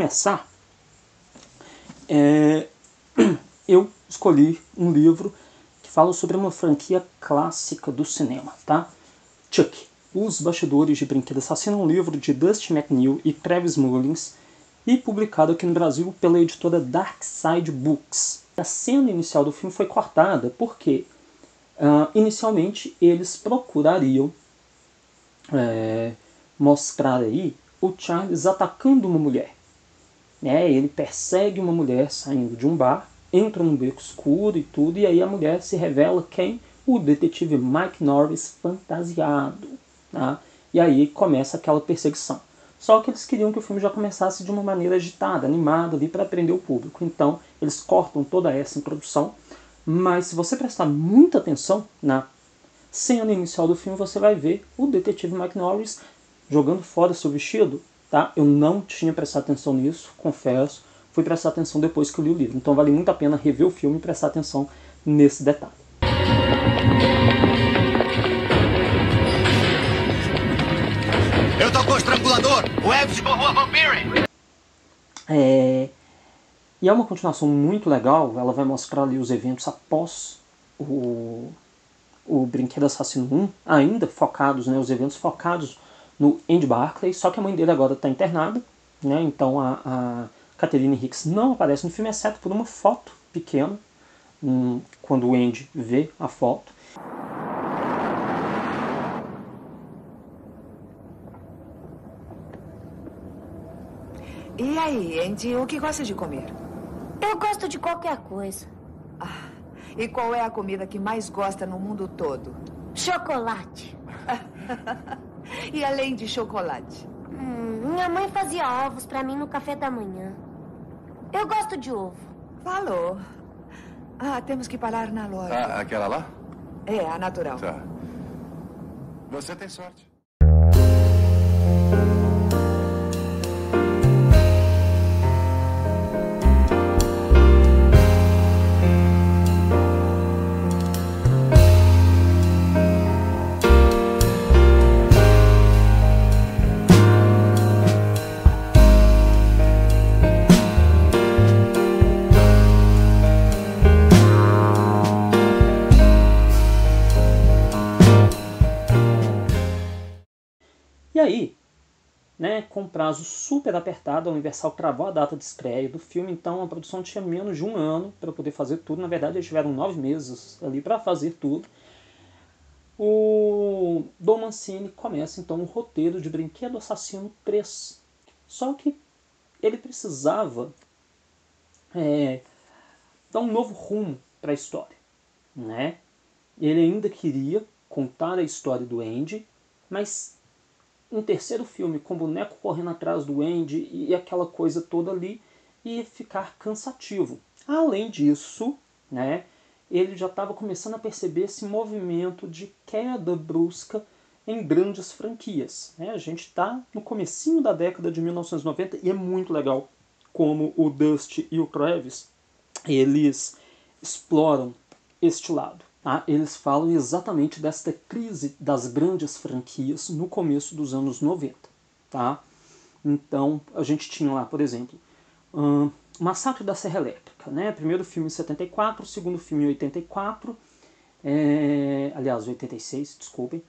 começar, eu escolhi um livro que fala sobre uma franquia clássica do cinema, tá? Chuck, Os Bastidores de Brinquedo Assassino, um livro de Dusty McNeil e Travis Mullins, e publicado aqui no Brasil pela editora Dark Side Books. A cena inicial do filme foi cortada porque, inicialmente, eles procurariam mostrar aí o Charles atacando uma mulher. Ele persegue uma mulher saindo de um bar, entra num beco escuro e tudo, e aí a mulher se revela quem? O detetive Mike Norris fantasiado. Tá? E aí começa aquela perseguição. Só que eles queriam que o filme já começasse de uma maneira agitada, animada, ali para prender o público. Então eles cortam toda essa introdução, mas se você prestar muita atenção na cena inicial do filme, você vai ver o detetive Mike Norris jogando fora seu vestido. Tá? Eu não tinha prestado atenção nisso, confesso. Fui prestar atenção depois que eu li o livro. Então vale muito a pena rever o filme e prestar atenção nesse detalhe. Eu tô com o estrangulador! O Ed esborrou a Vampire! E é uma continuação muito legal. Ela vai mostrar ali os eventos após o Brinquedo Assassino 1, ainda focados, os eventos focados no Andy Barclay, só que a mãe dele agora está internada, né? Então a Catherine Hicks não aparece no filme, exceto por uma foto pequena, quando o Andy vê a foto. E aí, Andy, o que gosta de comer? Eu gosto de qualquer coisa. E qual é a comida que mais gosta no mundo todo? Chocolate. E além de chocolate? Minha mãe fazia ovos pra mim no café da manhã. Eu gosto de ovo. Falou. Temos que parar na loja. Aquela lá? É, a natural. Tá. Você tem sorte. E aí, com prazo super apertado, a Universal travou a data de estreia do filme, então a produção tinha menos de um ano para poder fazer tudo. Na verdade, eles tiveram 9 meses ali para fazer tudo. O Don Mancini começa então um roteiro de Brinquedo Assassino 3. Só que ele precisava dar um novo rumo para a história. Ele ainda queria contar a história do Andy, mas um terceiro filme com o boneco correndo atrás do Andy e aquela coisa toda ali ia ficar cansativo. Além disso, ele já estava começando a perceber esse movimento de queda brusca em grandes franquias. A gente está no comecinho da década de 1990 e é muito legal como o Dusty e o Travis eles exploram este lado. Eles falam exatamente desta crise das grandes franquias no começo dos anos 90. Tá? Então, a gente tinha lá, por exemplo, Massacre da Serra Elétrica. Primeiro filme em 74, segundo filme em 84, aliás, 86, desculpem.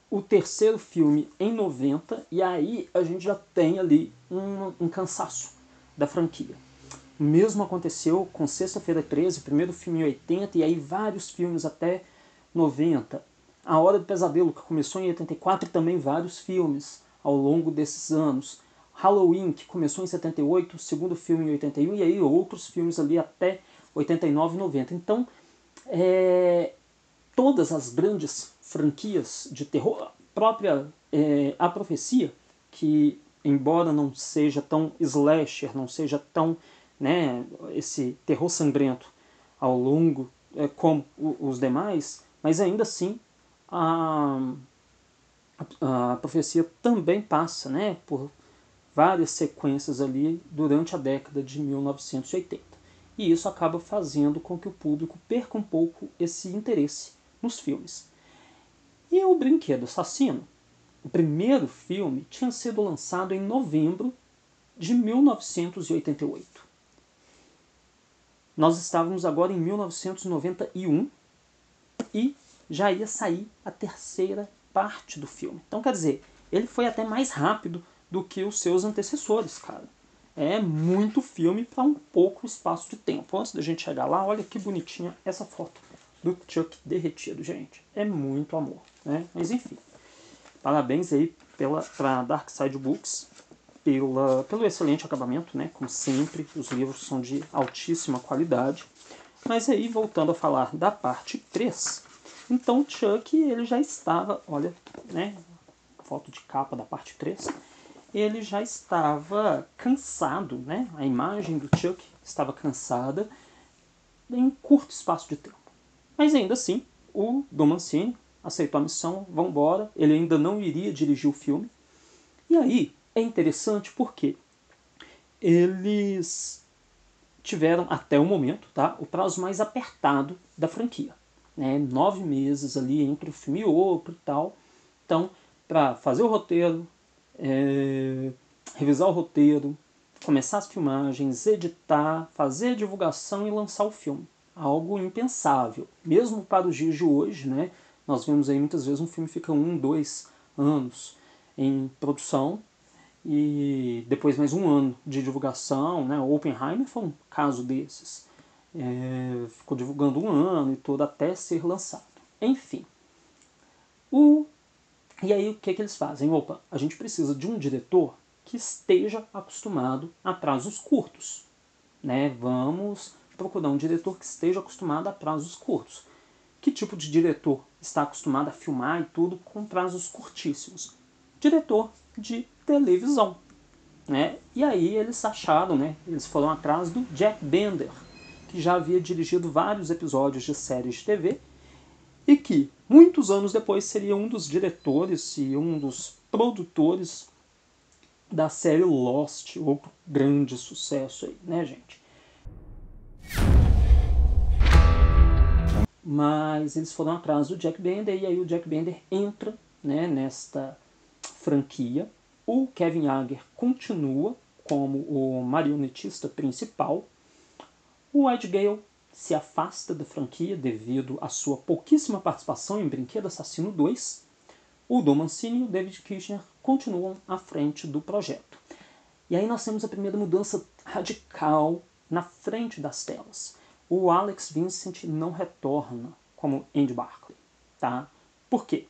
O terceiro filme em 90, e aí a gente já tem ali um cansaço da franquia. O mesmo aconteceu com Sexta-feira 13, primeiro filme em 80, e aí vários filmes até 90. A Hora do Pesadelo, que começou em 84, e também vários filmes ao longo desses anos. Halloween, que começou em 78, segundo filme em 81, e aí outros filmes ali até 89 e 90. Então, todas as grandes franquias de terror, A Profecia, que embora não seja tão slasher, não seja tão esse terror sangrento ao longo como os demais, mas ainda assim a Profecia também passa por várias sequências ali durante a década de 1980. E isso acaba fazendo com que o público perca um pouco esse interesse nos filmes. E o Brinquedo Assassino o primeiro filme tinha sido lançado em novembro de 1988. Nós estávamos agora em 1991 e já ia sair a terceira parte do filme. Então, quer dizer, ele foi até mais rápido do que os seus antecessores, cara. É muito filme para um pouco espaço de tempo. Antes da gente chegar lá, olha que bonitinha essa foto do Chuck derretido, gente. É muito amor, né? Mas enfim, parabéns aí para Dark Side Books pelo excelente acabamento, né? Como sempre, os livros são de altíssima qualidade. Mas aí, voltando a falar da parte 3, então o Chuck, ele já estava, olha, né? Foto de capa da parte 3, ele já estava cansado, né? A imagem do Chuck estava cansada em um curto espaço de tempo. Mas ainda assim, o Don Mancini aceitou a missão, vão embora, ele ainda não iria dirigir o filme. E aí, é interessante porque eles tiveram, até o momento, tá, o prazo mais apertado da franquia. Né? 9 meses ali entre um filme e outro e tal. Então, para fazer o roteiro, revisar o roteiro, começar as filmagens, editar, fazer a divulgação e lançar o filme. Algo impensável. Mesmo para os dias de hoje, né? Nós vemos aí muitas vezes um filme fica 1, 2 anos em produção e depois mais um ano de divulgação, né? O Oppenheimer foi um caso desses. Ficou divulgando um ano e todo até ser lançado. Enfim. E aí o que eles fazem? Opa, a gente precisa de um diretor que esteja acostumado a prazos curtos. Né? Vamos procurar um diretor que esteja acostumado a prazos curtos. Que tipo de diretor está acostumado a filmar e tudo com prazos curtíssimos? Diretor de televisão. Né? E aí eles acharam, né? Eles foram atrás do Jack Bender, que já havia dirigido vários episódios de séries de TV e que, muitos anos depois, seria um dos diretores e um dos produtores da série Lost, outro grande sucesso aí, né, gente? Mas eles foram atrás do Jack Bender e aí o Jack Bender entra, né, nesta franquia. O Kevin Yagher continua como o marionetista principal. O Ed Gale se afasta da franquia devido à sua pouquíssima participação em Brinquedo Assassino 2. O Don Mancini e o David Kirshner continuam à frente do projeto. E aí nós temos a primeira mudança radical na frente das telas. O Alex Vincent não retorna como Andy Barclay. Tá? Por quê?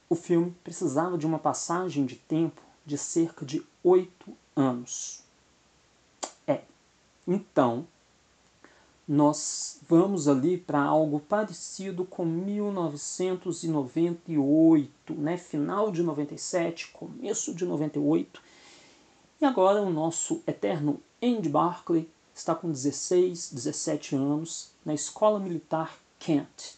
O filme precisava de uma passagem de tempo de cerca de 8 anos. Então, nós vamos ali para algo parecido com 1998, né? Final de 97, começo de 98. E agora o nosso eterno Andy Barclay está com 16, 17 anos na Escola Militar Kent.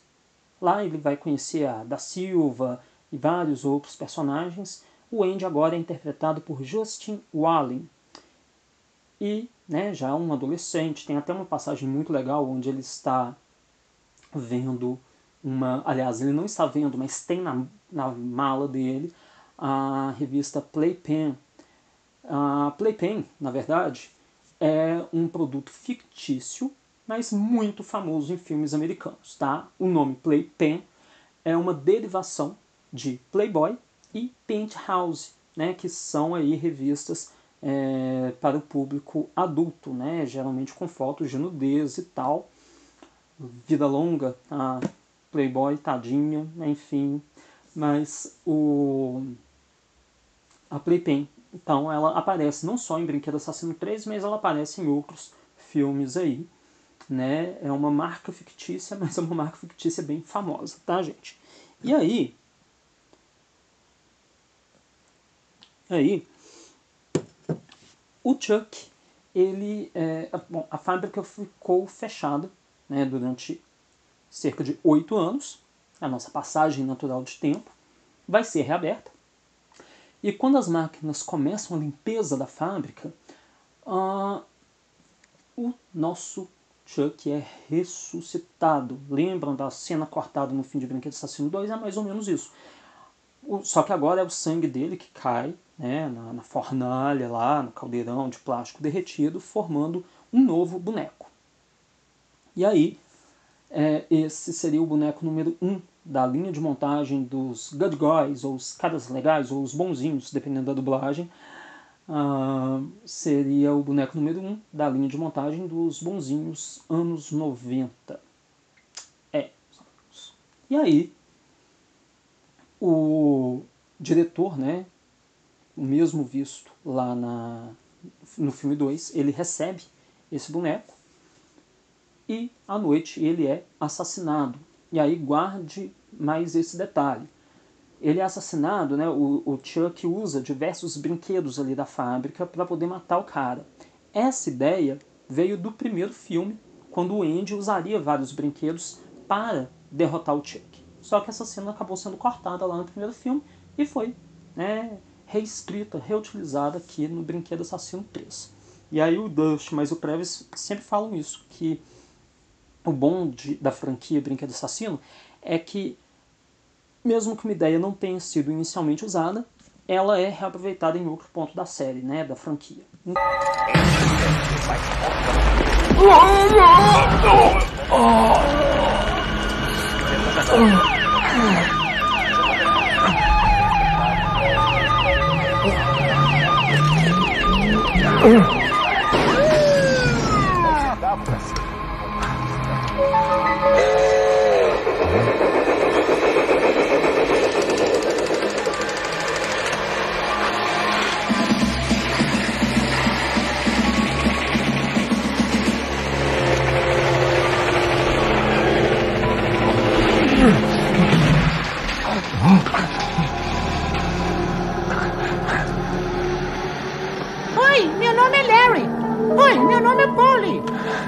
Lá ele vai conhecer a Da Silva e vários outros personagens. O Andy agora é interpretado por Justin Whalin. E, né, já é um adolescente, tem até uma passagem muito legal onde ele está vendo aliás, ele não está vendo, mas tem na mala dele a revista Playpen. A Playpen, na verdade, é um produto fictício, mas muito famoso em filmes americanos, tá? O nome Playpen é uma derivação de Playboy e Penthouse, né, que são aí revistas para o público adulto, né, geralmente com fotos de nudez e tal. Vida longa, a Playboy, tadinha, enfim. Mas a Playpen, então, ela aparece não só em Brinquedo Assassino 3, mas ela aparece em outros filmes aí. Né? É uma marca fictícia, mas é uma marca fictícia bem famosa, tá, gente? E aí o Chuck, a fábrica ficou fechada, né, durante cerca de 8 anos, a nossa passagem natural de tempo, vai ser reaberta. E quando as máquinas começam a limpeza da fábrica, o nosso Chuck é ressuscitado. Lembram da cena cortada no fim de Brinquedo Assassino 2? É mais ou menos isso. Só que agora é o sangue dele que cai, né, na fornalha lá, no caldeirão de plástico derretido, formando um novo boneco. E aí, esse seria o boneco número 1 da linha de montagem dos Good Guys, ou os caras legais, ou os bonzinhos, dependendo da dublagem. Seria o boneco número 1 da linha de montagem dos bonzinhos anos 90. E aí, o diretor, né, o mesmo visto lá no filme 2, ele recebe esse boneco e à noite ele é assassinado. E aí guarde mais esse detalhe. Ele é assassinado, né, o Chuck usa diversos brinquedos ali da fábrica para poder matar o cara. Essa ideia veio do primeiro filme, quando o Andy usaria vários brinquedos para derrotar o Chuck. Só que essa cena acabou sendo cortada lá no primeiro filme e foi, né, reescrita, reutilizada aqui no Brinquedo Assassino 3. E aí o Dust, mas o Travis sempre falam isso, que o bom da franquia Brinquedo Assassino é que, mesmo que uma ideia não tenha sido inicialmente usada, ela é reaproveitada em outro ponto da série, né, da franquia. Oi, meu nome é Larry. Oi, meu nome é Polly.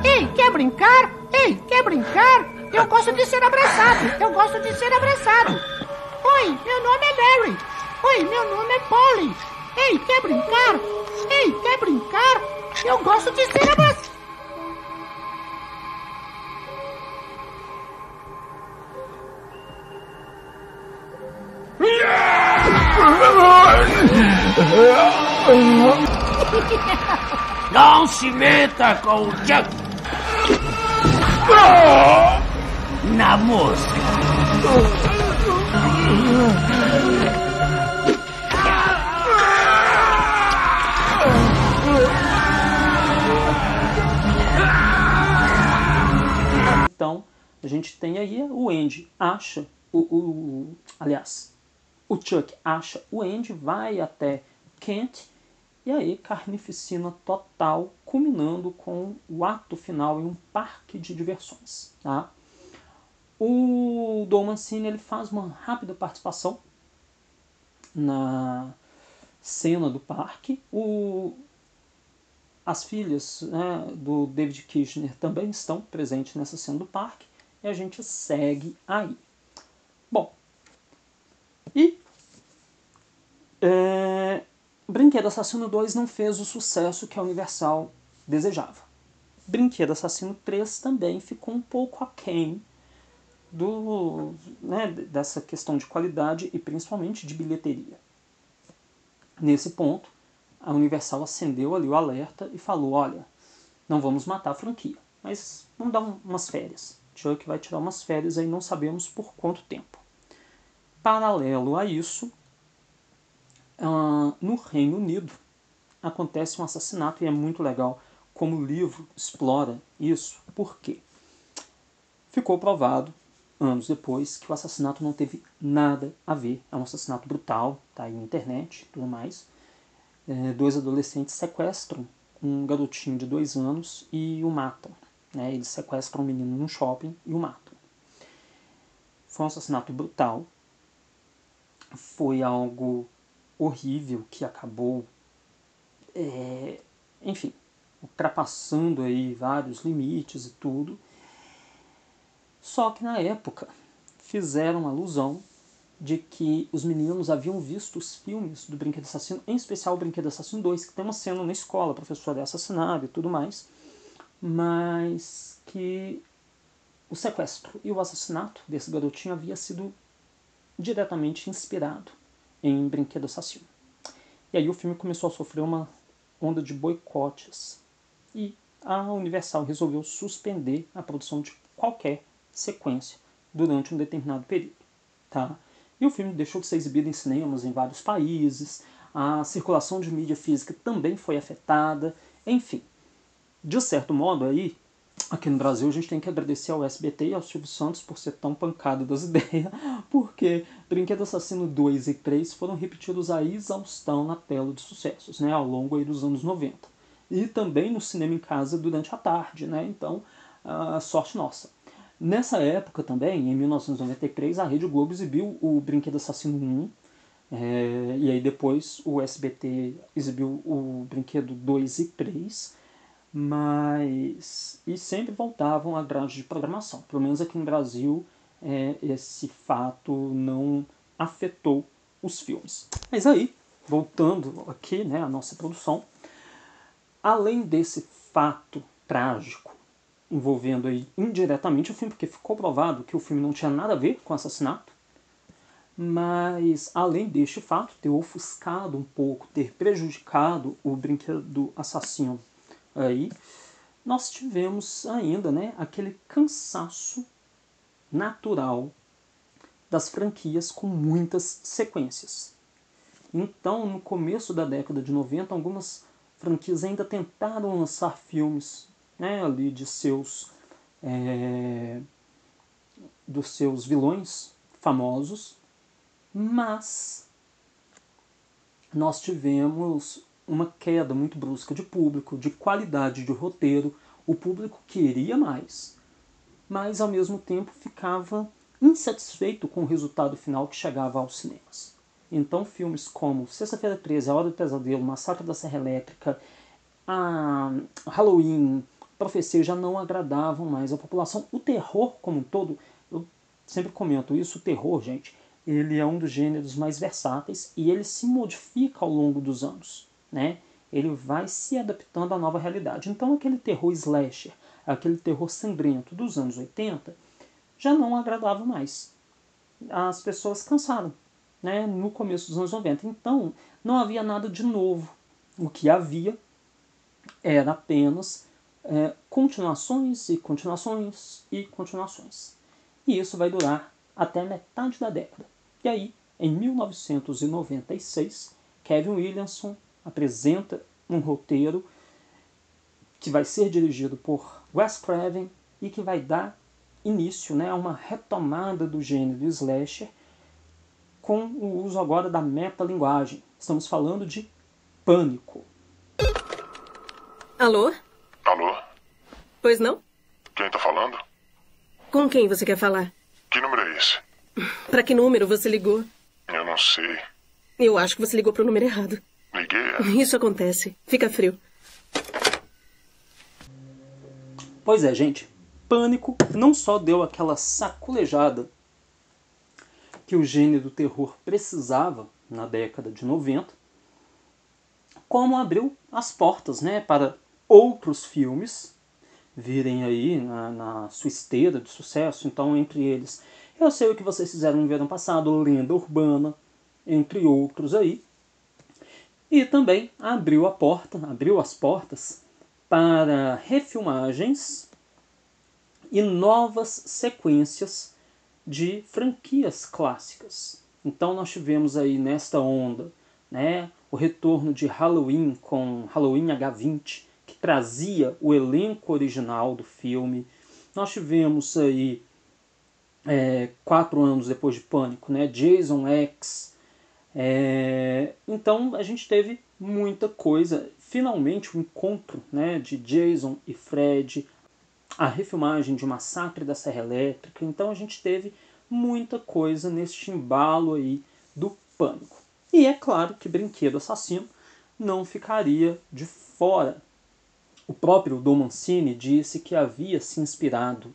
Ei, quer brincar? Ei, quer brincar? Eu gosto de ser abraçado. Eu gosto de ser abraçado. Oi, meu nome é Larry. Oi, meu nome é Polly. Ei, quer brincar? Ei, quer brincar? Eu gosto de ser abraçado. Não se meta com o Chuck! Na música! Então, a gente tem aí o Andy acha, aliás, o Chuck acha o Andy, vai até Kent, e aí carnificina total, culminando com o ato final em um parque de diversões. Tá? O Don Mancini ele faz uma rápida participação na cena do parque. As filhas, né, do David Kirshner também estão presentes nessa cena do parque, e a gente segue aí. Bom, e Brinquedo Assassino 2 não fez o sucesso que a Universal desejava. Brinquedo Assassino 3 também ficou um pouco aquém dessa questão de qualidade e principalmente de bilheteria. Nesse ponto, a Universal acendeu ali o alerta e falou, olha, não vamos matar a franquia, mas vamos dar umas férias. Chuck vai tirar umas férias aí, não sabemos por quanto tempo. Paralelo a isso, no Reino Unido acontece um assassinato e é muito legal como o livro explora isso. Por quê? Ficou provado, anos depois, que o assassinato não teve nada a ver. É um assassinato brutal, tá aí na internet e tudo mais. 2 adolescentes sequestram um garotinho de 2 anos e o matam. Né? Eles sequestram um menino num shopping e o matam. Foi um assassinato brutal. Foi algo horrível que acabou, enfim, ultrapassando aí vários limites e tudo. Só que na época fizeram alusão de que os meninos haviam visto os filmes do Brinquedo Assassino, em especial o Brinquedo Assassino 2, que tem uma cena na escola, o professor é assassinado e tudo mais, mas que o sequestro e o assassinato desse garotinho havia sido diretamente inspirado em Brinquedo Assassino. E aí o filme começou a sofrer uma onda de boicotes. E a Universal resolveu suspender a produção de qualquer sequência durante um determinado período. Tá? E o filme deixou de ser exibido em cinemas em vários países, a circulação de mídia física também foi afetada, enfim. De certo modo, aí, aqui no Brasil, a gente tem que agradecer ao SBT e ao Silvio Santos por ser tão pancado das ideias, porque Brinquedo Assassino 2 e 3 foram repetidos a exaustão na tela de sucessos, né, ao longo aí dos anos 90. E também no cinema em casa durante a tarde, né, então, sorte nossa. Nessa época também, em 1993, a Rede Globo exibiu o Brinquedo Assassino 1, e aí depois o SBT exibiu o Brinquedo 2 e 3, e sempre voltavam à grade de programação. Pelo menos aqui no Brasil, esse fato não afetou os filmes. Mas aí, voltando aqui, né, à nossa produção, além desse fato trágico envolvendo aí indiretamente o filme, porque ficou provado que o filme não tinha nada a ver com assassinato, mas além deste fato, ter ofuscado um pouco, ter prejudicado o Brinquedo Assassino, aí nós tivemos ainda, né, aquele cansaço natural das franquias com muitas sequências. Então, no começo da década de 90, algumas franquias ainda tentaram lançar filmes, né, ali dos seus vilões famosos, mas nós tivemos uma queda muito brusca de público, de qualidade de roteiro. O público queria mais, mas ao mesmo tempo ficava insatisfeito com o resultado final que chegava aos cinemas. Então filmes como Sexta-feira 13, A Hora do Pesadelo, Massacre da Serra Elétrica, Halloween, Profecia já não agradavam mais a população. O terror como um todo, eu sempre comento isso, o terror, gente, ele é um dos gêneros mais versáteis e ele se modifica ao longo dos anos, né? Ele vai se adaptando à nova realidade. Então aquele terror slasher, aquele terror sangrento dos anos 80, já não agradava mais. As pessoas cansaram, né, no começo dos anos 90. Então não havia nada de novo. O que havia era apenas continuações e continuações e continuações. E isso vai durar até metade da década. E aí, em 1996, Kevin Williamson apresenta um roteiro que vai ser dirigido por Wes Craven e que vai dar início, né, a uma retomada do gênero slasher com o uso agora da metalinguagem. Estamos falando de Pânico. Alô? Alô? Pois não? Quem tá falando? Com quem você quer falar? Que número é esse? Pra que número você ligou? Eu não sei. Eu acho que você ligou pro número errado. Liguei? Isso acontece. Fica frio. Pois é, gente. Pânico não só deu aquela saculejada que o gênero do terror precisava na década de 90, como abriu as portas, né, para outros filmes virem aí na sua esteira de sucesso. Então, entre eles, Eu Sei o que Vocês Fizeram no Verão Passado, Lenda Urbana, entre outros aí. E também abriu as portas para refilmagens e novas sequências de franquias clássicas. Então nós tivemos aí nesta onda, né, o retorno de Halloween com Halloween H20, que trazia o elenco original do filme. Nós tivemos aí 4 anos depois de Pânico, né, Jason X. Então a gente teve muita coisa. Finalmente o encontro, né, de Jason e Fred, a refilmagem de Massacre da Serra Elétrica. Então a gente teve muita coisa neste embalo aí do Pânico. E é claro que Brinquedo Assassino não ficaria de fora. O próprio Don Mancini disse que havia se inspirado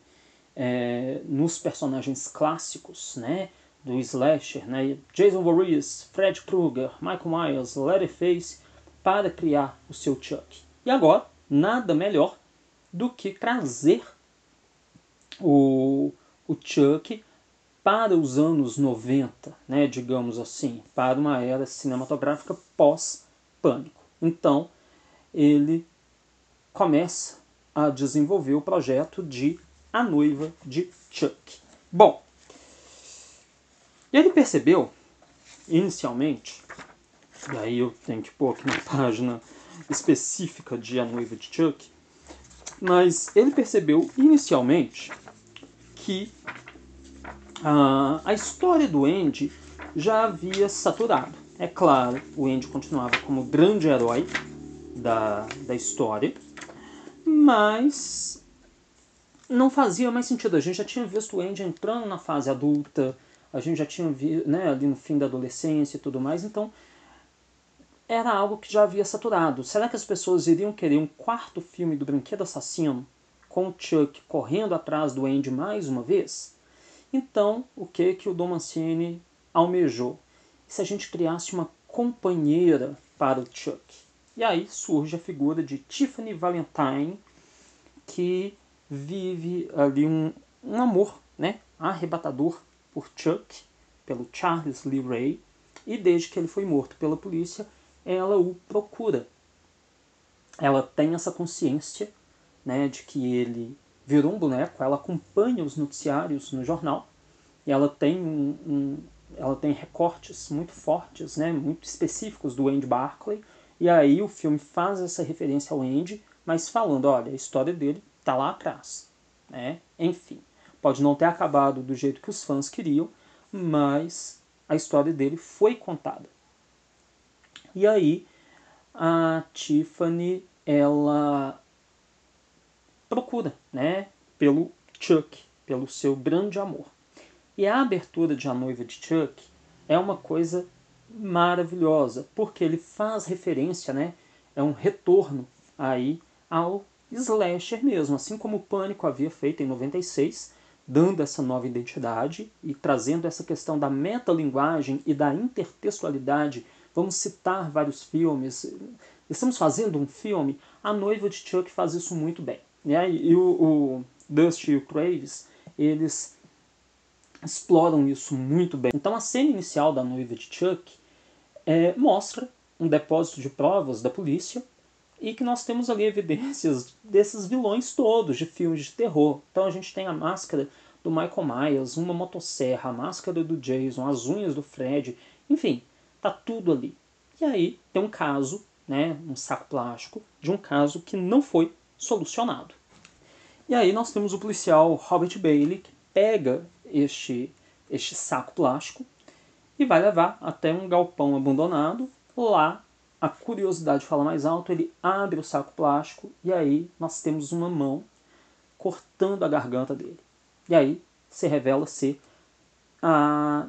nos personagens clássicos, né, do slasher, né, Jason Voorhees, Fred Krueger, Michael Myers, Leatherface, para criar o seu Chuck. E agora, nada melhor do que trazer o Chuck para os anos 90, né, digamos assim, para uma era cinematográfica pós-Pânico. Então, ele começa a desenvolver o projeto de A Noiva de Chuck. Bom, ele percebeu, inicialmente, e aí eu tenho que pôr aqui na página específica de A Noiva de Chuck, mas ele percebeu, inicialmente, que a história do Andy já havia saturado. É claro, o Andy continuava como grande herói da história, mas não fazia mais sentido. A gente já tinha visto o Andy entrando na fase adulta, a gente já tinha visto, né, ali no fim da adolescência e tudo mais, então era algo que já havia saturado. Será que as pessoas iriam querer um quarto filme do Brinquedo Assassino com o Chuck correndo atrás do Andy mais uma vez? Então, o que o Don Mancini almejou? Se a gente criasse uma companheira para o Chuck? E aí surge a figura de Tiffany Valentine, que vive ali um amor, né, arrebatador por Chuck, pelo Charles Lee Ray, e desde que ele foi morto pela polícia, ela o procura. Ela tem essa consciência, né, de que ele virou um boneco, ela acompanha os noticiários no jornal, e ela tem ela tem recortes muito fortes, né, muito específicos do Andy Barclay, e aí o filme faz essa referência ao Andy, mas falando, olha, a história dele está lá atrás, né? Enfim, pode não ter acabado do jeito que os fãs queriam, mas a história dele foi contada. E aí a Tiffany, ela procura, né, pelo Chuck, pelo seu grande amor. E a abertura de A Noiva de Chuck é uma coisa maravilhosa, porque ele faz referência, né, é um retorno aí ao slasher mesmo, assim como o Pânico havia feito em 96, dando essa nova identidade e trazendo essa questão da metalinguagem e da intertextualidade. Vamos citar vários filmes, estamos fazendo um filme, A Noiva de Chuck faz isso muito bem. Né? E o Dusty e o Craves, eles exploram isso muito bem. Então a cena inicial da Noiva de Chuck mostra um depósito de provas da polícia e que nós temos ali evidências desses vilões todos de filmes de terror. Então a gente tem a máscara do Michael Myers, uma motosserra, a máscara do Jason, as unhas do Fred, enfim, tá tudo ali. E aí tem um caso, né, um saco plástico, de um caso que não foi solucionado. E aí nós temos o policial Robert Bailey, que pega este saco plástico e vai levar até um galpão abandonado. Lá, a curiosidade fala mais alto, ele abre o saco plástico e aí nós temos uma mão cortando a garganta dele. E aí se revela ser a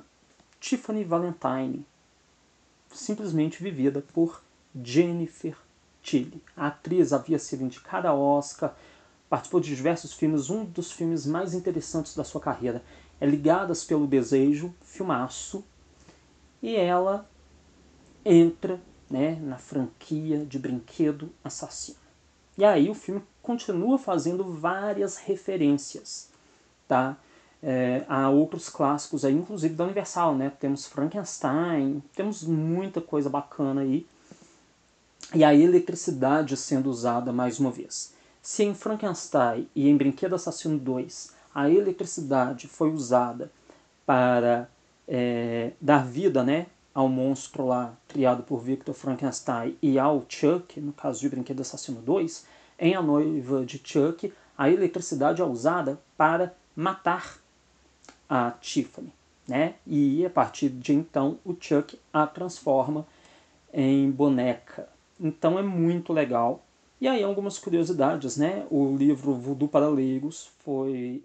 Tiffany Valentine, simplesmente vivida por Jennifer Tilly. A atriz havia sido indicada a Oscar, participou de diversos filmes, um dos filmes mais interessantes da sua carreira é Ligadas pelo Desejo, filmaço, e ela entra, né, na franquia de Brinquedo Assassino. E aí o filme continua fazendo várias referências, tá? Há outros clássicos aí, inclusive da Universal, né? Temos Frankenstein, temos muita coisa bacana aí. E a eletricidade sendo usada mais uma vez. Se em Frankenstein e em Brinquedo Assassino 2 a eletricidade foi usada para dar vida, né, ao monstro lá criado por Victor Frankenstein e ao Chuck, no caso de Brinquedo Assassino 2, em A Noiva de Chuck, a eletricidade é usada para matar a Tiffany, né? E a partir de então o Chuck a transforma em boneca. Então é muito legal. E aí algumas curiosidades, né? O livro Voodoo para Leigos foi